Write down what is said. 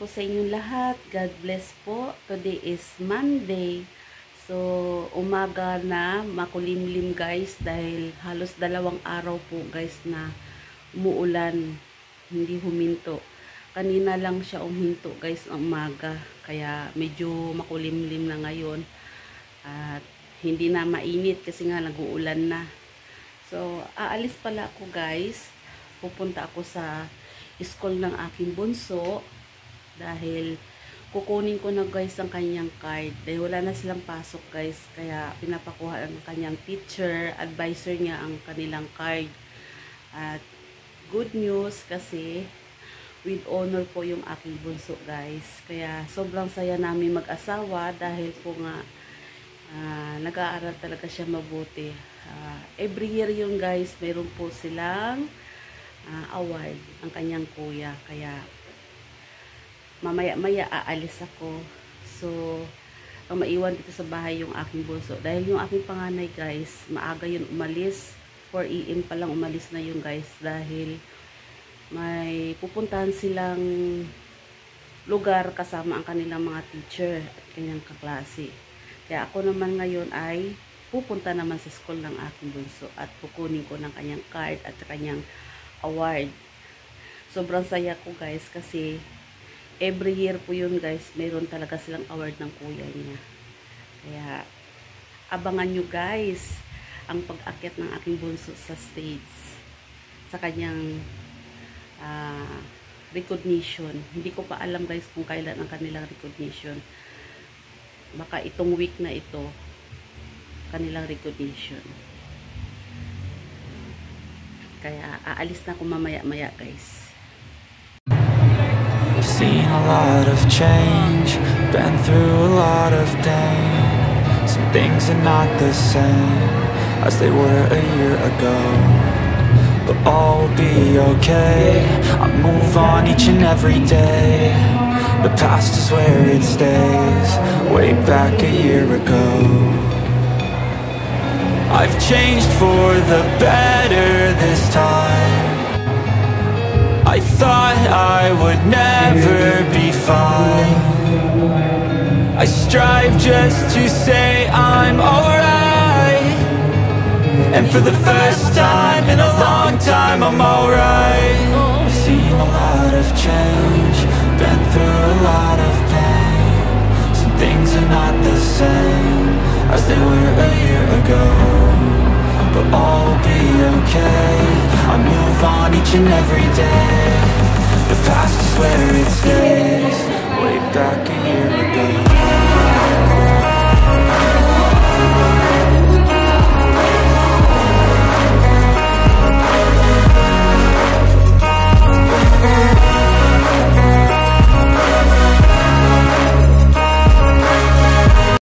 po sa inyong lahat. God bless po. Today is Monday. So, umaga na, makulimlim guys dahil halos 2 araw po guys na umuulan, hindi huminto. Kanina lang siya uminto guys ang umaga, kaya medyo makulimlim na ngayon at hindi na mainit kasi nga nag-uulan na. So, aalis pala ako guys. Pupunta ako sa school ng aking bunso dahil kukunin ko na guys ang kanyang card dahil wala na silang pasok guys, kaya pinapakuha ang kanyang teacher, advisor niya ang kanilang card. At good news kasi with honor po yung aking bunso guys, kaya sobrang saya namin mag-asawa dahil po nga nag-aaral talaga siya mabuti. Every year yung guys, mayroon po silang award ang kanyang kuya, kaya mamaya-maya aalis ako. So, ang maiwan dito sa bahay yung aking bunso dahil yung aking panganay guys, maaga yun umalis, 4 AM pa lang umalis na yung guys dahil may pupuntahan silang lugar kasama ang kanilang mga teacher at kanyang kaklase. Kaya ako naman ngayon ay pupunta naman sa school ng aking bunso at kukunin ko ng kanyang card at kanyang award. Sobrang saya ko guys kasi every year po yun guys, mayroon talaga silang award ng kuya niya. Kaya abangan nyo guys ang pag-akyat ng aking bunso sa stage sa kanyang recognition. Hindi ko pa alam guys kung kailan ang kanilang recognition. Baka itong week na ito kanilang recognition. Kaya aalis na ako mamaya-maya guys. I've seen a lot of change, been through a lot of pain. Some things are not the same as they were a year ago, but all will be okay. I move on each and every day. The past is where it stays, way back a year ago. I've changed for the better this time. I thought I would never be fine. I strive just to say I'm alright, and for the first time in a long time I'm alright. I've seen a lot of change, been through a lot of pain. Some things are not the same as they were a year ago, but all will be okay. I move on each and every day. The past is where it stays, way back a year ago.